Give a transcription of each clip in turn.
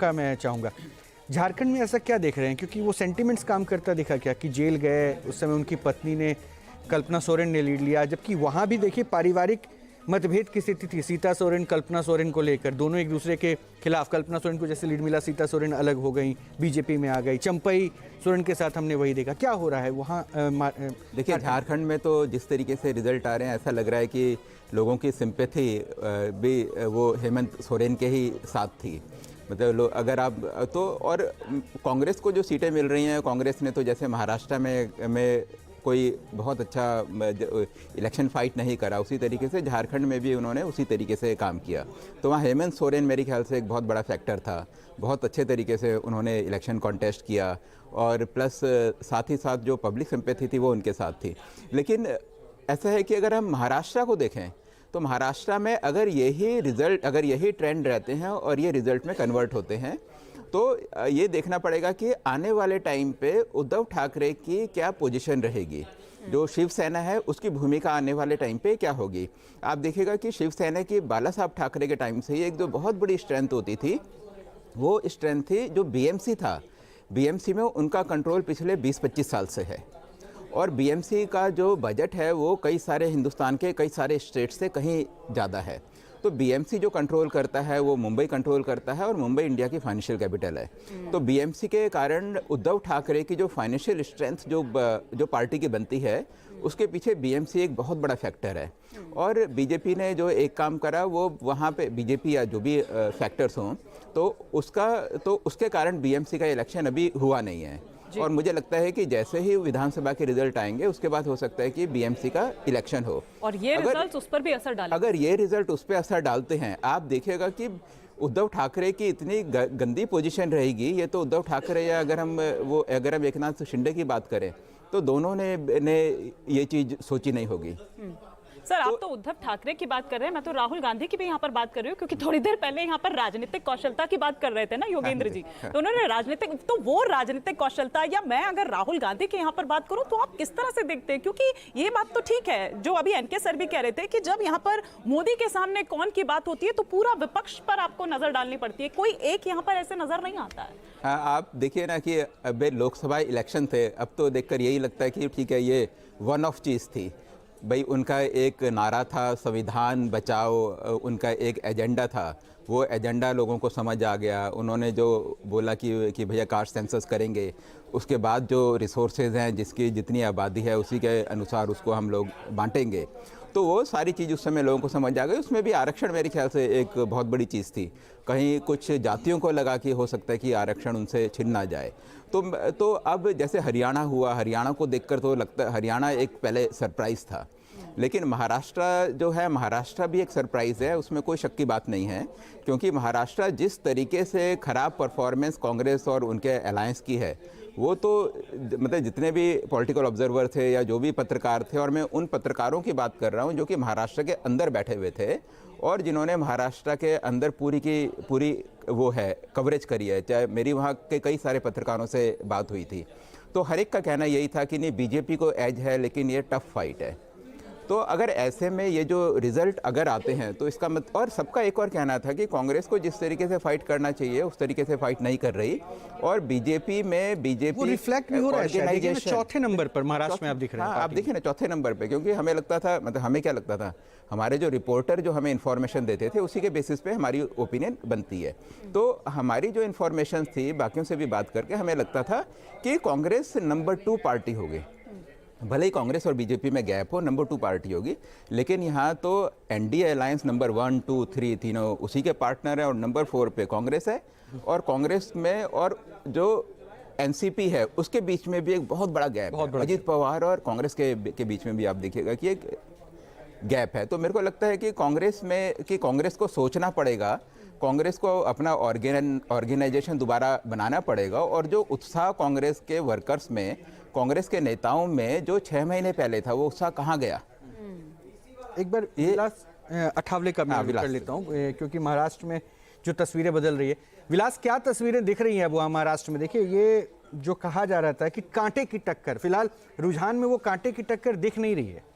आपका मैं चाहूँगा, झारखंड में ऐसा क्या देख रहे हैं? क्योंकि वो सेंटिमेंट्स काम करता दिखा क्या कि जेल गए, उस समय उनकी पत्नी ने, कल्पना सोरेन ने लीड लिया, जबकि वहाँ भी देखिए पारिवारिक मतभेद की स्थिति थी सीता सोरेन कल्पना सोरेन को लेकर, दोनों एक दूसरे के खिलाफ। कल्पना सोरेन को जैसे लीड मिला, सीता सोरेन अलग हो गई, बीजेपी में आ गई। चंपई सोरेन के साथ हमने वही देखा। क्या हो रहा है वहाँ? देखिए, झारखंड में तो जिस तरीके से रिजल्ट आ रहे हैं, ऐसा लग रहा है कि लोगों की सिंपैथी भी वो हेमंत सोरेन के ही साथ थी। मतलब अगर आप तो, और कांग्रेस को जो सीटें मिल रही हैं, कांग्रेस ने तो जैसे महाराष्ट्र में कोई बहुत अच्छा इलेक्शन फाइट नहीं करा, उसी तरीके से झारखंड में भी उन्होंने उसी तरीके से काम किया। तो वहाँ हेमंत सोरेन मेरे ख्याल से एक बहुत बड़ा फैक्टर था। बहुत अच्छे तरीके से उन्होंने इलेक्शन कॉन्टेस्ट किया, और प्लस साथ ही साथ जो पब्लिक सिंपैथी थी वो उनके साथ थी। लेकिन ऐसा है कि अगर हम महाराष्ट्र को देखें तो महाराष्ट्र में अगर यही ट्रेंड रहते हैं और ये रिज़ल्ट में कन्वर्ट होते हैं, तो ये देखना पड़ेगा कि आने वाले टाइम पे उद्धव ठाकरे की क्या पोजीशन रहेगी, जो शिवसेना है उसकी भूमिका आने वाले टाइम पे क्या होगी। आप देखिएगा कि शिवसेना की बाला साहब ठाकरे के टाइम से ही एक जो बहुत बड़ी स्ट्रेंथ होती थी, वो स्ट्रेंथ थी जो बीएमसी था। बीएमसी में उनका कंट्रोल पिछले 20-25 साल से है, और बीएमसी का जो बजट है वो कई सारे हिंदुस्तान के कई सारे स्टेट से कहीं ज़्यादा है। तो बीएमसी जो कंट्रोल करता है वो मुंबई कंट्रोल करता है, और मुंबई इंडिया की फाइनेंशियल कैपिटल है। तो बीएमसी के कारण उद्धव ठाकरे की जो फाइनेंशियल स्ट्रेंथ जो पार्टी की बनती है, उसके पीछे बीएमसी एक बहुत बड़ा फैक्टर है। और बीजेपी ने जो एक काम करा वो वहाँ पे बीजेपी या जो भी फैक्टर्स हों, तो उसके कारण बीएमसी का इलेक्शन अभी हुआ नहीं है। और मुझे लगता है कि जैसे ही विधानसभा के रिजल्ट आएंगे उसके बाद हो सकता है कि बीएमसी का इलेक्शन हो, और ये रिजल्ट उस पर भी असर डालेंगे। अगर ये रिजल्ट उस पर असर डालते हैं, आप देखिएगा कि उद्धव ठाकरे की इतनी गंदी पोजीशन रहेगी। ये तो उद्धव ठाकरे या अगर हम एक नाथ शिंदे की बात करें तो दोनों ने ये चीज़ सोची नहीं होगी। सर, आप तो उद्धव ठाकरे की बात कर रहे हैं, मैं तो राहुल गांधी की भी यहाँ पर बात कर रही हूँ, क्योंकि थोड़ी देर पहले यहाँ पर राजनीतिक कौशलता की बात कर रहे थे ना योगेंद्र जी, तो उन्होंने राजनीतिक कौशलता, या मैं अगर राहुल गांधी की यहाँ पर बात करूँ तो आप किस तरह से देखते हैं? क्योंकि ये बात तो ठीक है जो अभी एनके सर भी कह रहे थे कि जब यहाँ पर मोदी के सामने कौन की बात होती है तो पूरा विपक्ष पर आपको नजर डालनी पड़ती है, कोई एक यहाँ पर ऐसे नजर नहीं आता है। हाँ, आप देखिए ना कि अब लोकसभा इलेक्शन थे, अब तो देखकर यही लगता है कि ठीक है, ये वन ऑफ चीज़ थी भाई। उनका एक नारा था संविधान बचाओ, उनका एक एजेंडा था, वो एजेंडा लोगों को समझ आ गया। उन्होंने जो बोला कि भैया कास्ट सेंसस करेंगे, उसके बाद जो रिसोर्सेज हैं, जिसकी जितनी आबादी है उसी के अनुसार उसको हम लोग बांटेंगे, तो वो सारी चीज़ उस समय लोगों को समझ आ गई। उसमें भी आरक्षण मेरे ख्याल से एक बहुत बड़ी चीज़ थी। कहीं कुछ जातियों को लगा कि हो सकता है कि आरक्षण उनसे छिन ना जाए। तो अब जैसे हरियाणा हुआ, हरियाणा को देखकर तो लगता है हरियाणा एक पहले सरप्राइज़ था, लेकिन महाराष्ट्र जो है, महाराष्ट्र भी एक सरप्राइज़ है, उसमें कोई शक की बात नहीं है। क्योंकि महाराष्ट्र जिस तरीके से ख़राब परफॉर्मेंस कांग्रेस और उनके अलायंस की है, वो तो मतलब जितने भी पॉलिटिकल ऑब्जर्वर थे या जो भी पत्रकार थे, और मैं उन पत्रकारों की बात कर रहा हूँ जो कि महाराष्ट्र के अंदर बैठे हुए थे और जिन्होंने महाराष्ट्र के अंदर पूरी की पूरी वो है कवरेज करी है, चाहे मेरी वहाँ के कई सारे पत्रकारों से बात हुई थी, तो हर एक का कहना यही था कि नहीं, बीजेपी को एज है लेकिन ये टफ फाइट है। तो अगर ऐसे में ये जो रिजल्ट अगर आते हैं तो इसका और सबका एक और कहना था कि कांग्रेस को जिस तरीके से फाइट करना चाहिए उस तरीके से फाइट नहीं कर रही, और बीजेपी वो रिफ्लेक्ट भी हो रहा है चौथे नंबर पर महाराष्ट्र में आप दिख रहे हैं। हाँ, आप देखिए ना चौथे नंबर पे, क्योंकि हमें लगता था, मतलब हमें क्या लगता था, हमारे जो रिपोर्टर जो हमें इन्फॉर्मेशन देते थे उसी के बेसिस पे हमारी ओपिनियन बनती है। तो हमारी जो इन्फॉर्मेशन थी बाकियों से भी बात करके हमें लगता था कि कांग्रेस नंबर 2 पार्टी होगी। भले ही कांग्रेस और बीजेपी में गैप हो, नंबर 2 पार्टी होगी, लेकिन यहाँ तो एनडीए अलायंस नंबर 1, 2, 3 तीनों उसी के पार्टनर है, और नंबर 4 पे कांग्रेस है। और कांग्रेस में और जो एनसीपी है उसके बीच में भी एक बहुत बड़ा गैप है। अजीत पवार और कांग्रेस के बीच में भी आप देखिएगा कि एक गैप है। तो मेरे को लगता है कि कांग्रेस को सोचना पड़ेगा, कांग्रेस को अपना ऑर्गेनाइजेशन दोबारा बनाना पड़ेगा, और जो उत्साह कांग्रेस के वर्कर्स में, कांग्रेस के नेताओं में जो 6 महीने पहले था, वो उत्साह कहाँ गया? एक बार विलास अठावले का मैं कर लेता हूँ, क्योंकि महाराष्ट्र में जो तस्वीरें बदल रही है। विलास, क्या तस्वीरें दिख रही हैं अब वहाँ महाराष्ट्र में? देखिए, ये जो कहा जा रहा था कि कांटे की टक्कर, फिलहाल रुझान में वो कांटे की टक्कर दिख नहीं रही है।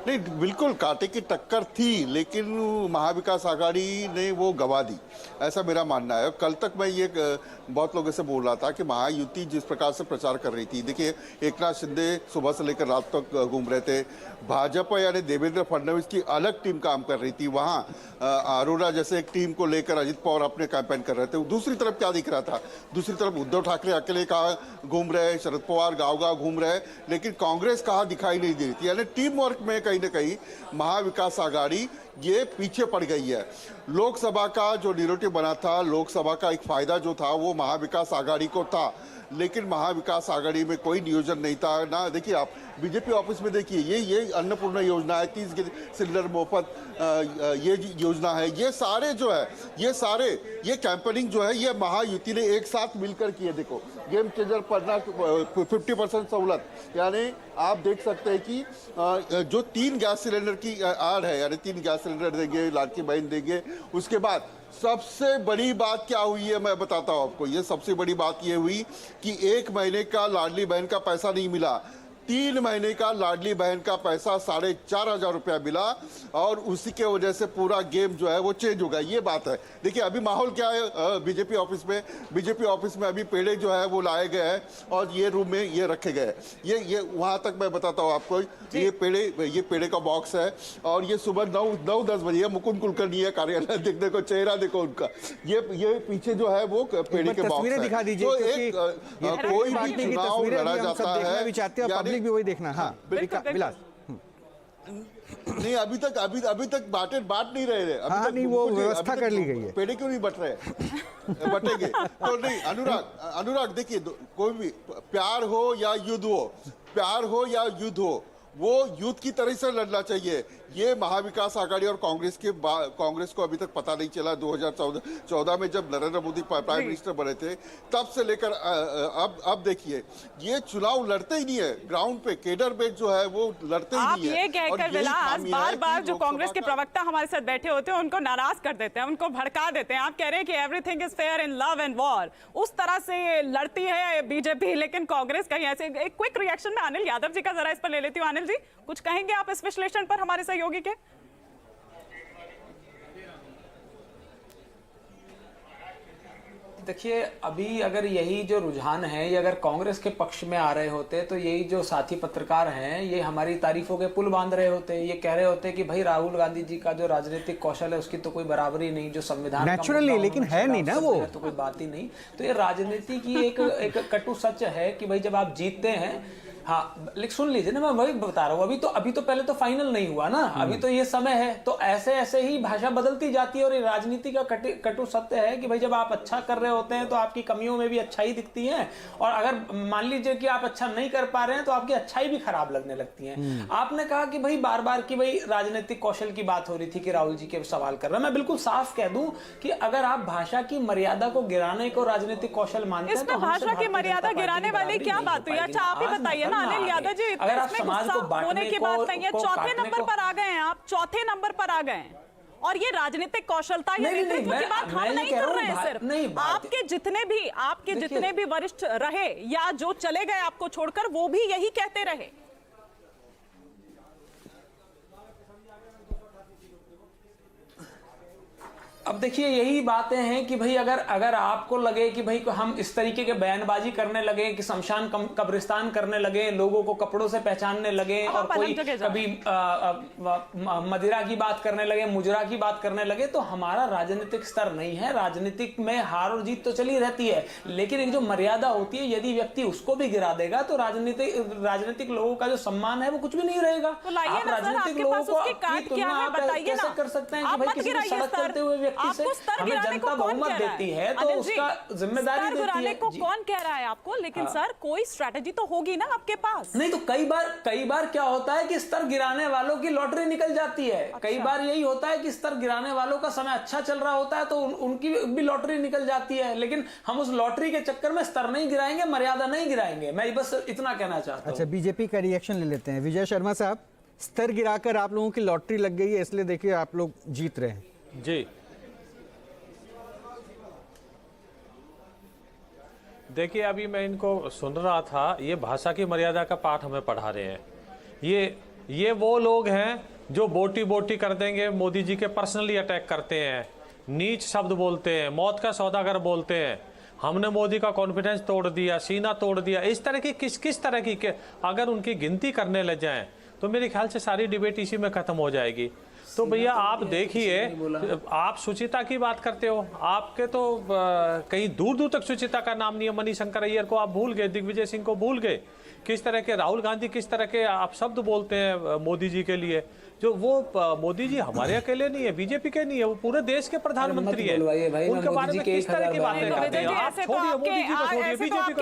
नहीं, बिल्कुल कांटे की टक्कर थी, लेकिन महाविकास आघाड़ी ने वो गवा दी, ऐसा मेरा मानना है। कल तक मैं ये बहुत लोगों से बोल रहा था कि महायुति जिस प्रकार से प्रचार कर रही थी, देखिए एकनाथ शिंदे सुबह से लेकर रात तक घूम रहे थे, भाजपा यानी देवेंद्र फडणवीस की अलग टीम काम कर रही थी, वहाँ अरोड़ा जैसे एक टीम को लेकर अजित पवार अपने कैंपेन कर रहे थे। दूसरी तरफ क्या दिख रहा था, दूसरी तरफ उद्धव ठाकरे अकेले कहाँ घूम रहे, शरद पवार गाँव घूम रहे, लेकिन कांग्रेस कहाँ दिखाई नहीं दे रही थी। यानी टीम वर्क में कहीं ना कहीं महाविकास आघाड़ी ये पीछे पड़ गई है। लोकसभा का जो नैरेटिव बना था, लोकसभा का एक फायदा जो था वो महाविकास आघाड़ी को था, लेकिन महाविकास आघाड़ी में कोई नियोजन नहीं था ना। देखिए आप बीजेपी ऑफिस में देखिए, ये अन्नपूर्णा योजना है, 30 सिलेंडर मुफ्त ये योजना है, ये सारे जो है ये कैंपेनिंग जो है ये महायुति ने एक साथ मिलकर की है। देखो गेम चेंजर पढ़ना 50% सहूलत, यानी आप देख सकते हैं कि जो 3 गैस सिलेंडर की आड़ है, यानी 3 गैस सिलेंडर देंगे, लाड़की बहन देंगे। उसके बाद सबसे बड़ी बात क्या हुई है मैं बताता हूं आपको, ये सबसे बड़ी बात ये हुई कि 1 महीने का लाडली बहन का पैसा नहीं मिला, 3 महीने का लाडली बहन का पैसा 4,500 रुपया मिला, और उसी के वजह से पूरा गेम जो है वो चेंज हो गया। ये बात है। देखिए अभी माहौल क्या है बीजेपी ऑफिस में अभी पेड़े जो है वो लाए गए हैं और ये रूम में ये रखे गए। ये वहां तक मैं बताता हूँ आपको, ये पेड़े का बॉक्स है, और ये सुबह 9-10 बजे मुकुंद कुलकर्णी है कार्यालय, देखने को चेहरा देखो उनका, ये पीछे जो है वो पेड़े के बॉक्स है। दिखा दीजिए, तो कोई भी चुनाव लड़ा जाता है, भी वही देखना। हाँ विलास, नहीं अभी तक बात नहीं रहे हैं, हाँ, नहीं वो व्यवस्था कर ली गई है। पेड़े क्यों नहीं बट रहे बटेंगे तो नहीं। अनुराग देखिए, कोई भी प्यार हो या युद्ध हो, वो युद्ध की तरह से लड़ना चाहिए। ये महाविकास आघाड़ी और कांग्रेस को अभी तक पता नहीं चला। 2014 में जब नरेंद्र मोदी प्राइम मिनिस्टर बने थे तब से लेकर अब देखिए ये चुनाव लड़ते ही नहीं है, ग्राउंड पे केडर में जो है वो लड़ते ही नहीं है। आप ये कहकर विलास बार जो कांग्रेस के प्रवक्ता हमारे साथ बैठे होते हैं उनको नाराज कर देते हैं, उनको भड़का देते हैं। आप कह रहे हैं कि everything is fair in love and war, उस तरह से लड़ती है बीजेपी, लेकिन कांग्रेस कहीं ऐसे। एक क्विक रिएक्शन में अनिल यादव जी का जरा इस पर ले लेती हूँ। अनिल जी कुछ कहेंगे आप इस विश्लेषण पर हमारे सहयोगी के? देखिए अभी अगर यही जो रुझान है ये अगर कांग्रेस के पक्ष में आ रहे होते तो यही जो साथी पत्रकार हैं ये हमारी तारीफों के पुल बांध रहे होते, ये कह रहे होते कि भाई राहुल गांधी जी का जो राजनीतिक कौशल है उसकी तो कोई बराबरी नहीं, जो संविधान नेचुरली, लेकिन है नहीं ना वो, तो कोई बात ही नहीं। तो ये राजनीति की एक कटु सच है कि भाई जब आप जीतते हैं, हाँ लेकिन सुन लीजिए ना, मैं वही बता रहा हूँ, अभी तो पहले तो फाइनल नहीं हुआ ना, अभी तो ये समय है, तो ऐसे ही भाषा बदलती जाती है। और ये राजनीति का कटु सत्य है कि भाई जब आप अच्छा कर रहे होते हैं तो आपकी कमियों में भी अच्छाई दिखती है, और अगर मान लीजिए कि आप अच्छा नहीं कर पा रहे हैं तो आपकी अच्छाई भी खराब लगने लगती है। आपने कहा कि भाई बार की भाई राजनीतिक कौशल की बात हो रही थी कि राहुल जी के सवाल कर रहे हैं। मैं बिल्कुल साफ कह दूं कि अगर आप भाषा की मर्यादा को गिराने को राजनीतिक कौशल मानते हैं तो भाषा की मर्यादा गिराने वाली क्या बात हुई? अच्छा आप ही बताइए ना अनिल यादव जी, अगर आप समाज को होने की बात नहीं है। चौथे नंबर पर आ गए हैं आप, चौथे नंबर पर आ गए हैं, और ये राजनीतिक कौशलता या नेतृत्व की बात हम नहीं कर रहे हैं। सिर्फ आपके जितने भी वरिष्ठ रहे या जो चले गए आपको छोड़कर, वो भी यही कहते रहे। अब देखिए यही बातें हैं कि भाई अगर आपको लगे कि भाई हम इस तरीके के बयानबाजी करने लगे कि शमशान कब्रिस्तान करने लगे, लोगों को कपड़ों से पहचानने लगे, और कोई कभी मदिरा की बात करने लगे, मुजरा की बात करने लगे, तो हमारा राजनीतिक स्तर नहीं है। राजनीतिक में हार और जीत तो चली रहती है, लेकिन एक जो मर्यादा होती है यदि व्यक्ति उसको भी गिरा देगा तो राजनीतिक लोगों का जो सम्मान है वो कुछ भी नहीं रहेगा। आप राजनीतिक लोगों को कैसे कर सकते हैं कि भाई किसी को सड़क चलते हुए आपको स्तर गिराने को कौन कह रहा देती है तो उसका जिम्मेदारी देती है को कौन कह रहा है आपको? लेकिन सर कोई स्ट्रेटजी तो होगी ना आपके पास। नहीं तो कई बार क्या होता है कि स्तर गिराने वालों की लॉटरी निकल जाती है। अच्छा। कई बार यही होता है कि स्तर गिराने वालों का समय अच्छा चल रहा होता है तो उनकी भी लॉटरी निकल जाती है, लेकिन हम उस लॉटरी के चक्कर में स्तर नहीं गिराएंगे, मर्यादा नहीं गिराएंगे। मैं बस इतना कहना चाहता हूं। अच्छा बीजेपी का रिएक्शन ले लेते हैं। विजय शर्मा साहब, स्तर गिराकर आप लोगों की लॉटरी लग गई है, इसलिए देखिए आप लोग जीत रहे हैं। जी देखिए, अभी मैं इनको सुन रहा था, ये भाषा की मर्यादा का पाठ हमें पढ़ा रहे हैं। ये ये वो लोग हैं जो बोटी बोटी कर देंगे, मोदी जी के पर्सनली अटैक करते हैं, नीच शब्द बोलते हैं, मौत का सौदागर बोलते हैं, हमने मोदी का कॉन्फिडेंस तोड़ दिया, सीना तोड़ दिया। इस तरह की किस तरह की के अगर उनकी गिनती करने लग जाएं तो मेरे ख्याल से सारी डिबेट इसी में खत्म हो जाएगी। तो भैया आप देखिए, आप सुचिता की बात करते हो, आपके तो कहीं दूर दूर तक सुचिता का नाम नहीं है। मणिशंकर अय्यर को आप भूल गए, दिग्विजय सिंह को भूल गए। किस तरह के राहुल गांधी किस तरह के आप शब्द बोलते हैं मोदी जी के लिए, जो वो मोदी जी हमारे अकेले नहीं है, बीजेपी के नहीं है, वो पूरे देश के प्रधानमंत्री हैं। उनके बारे में किस तरह की बातें करते हैं आप? छोड़िए मोदी जी को, छोड़िए बीजेपी को।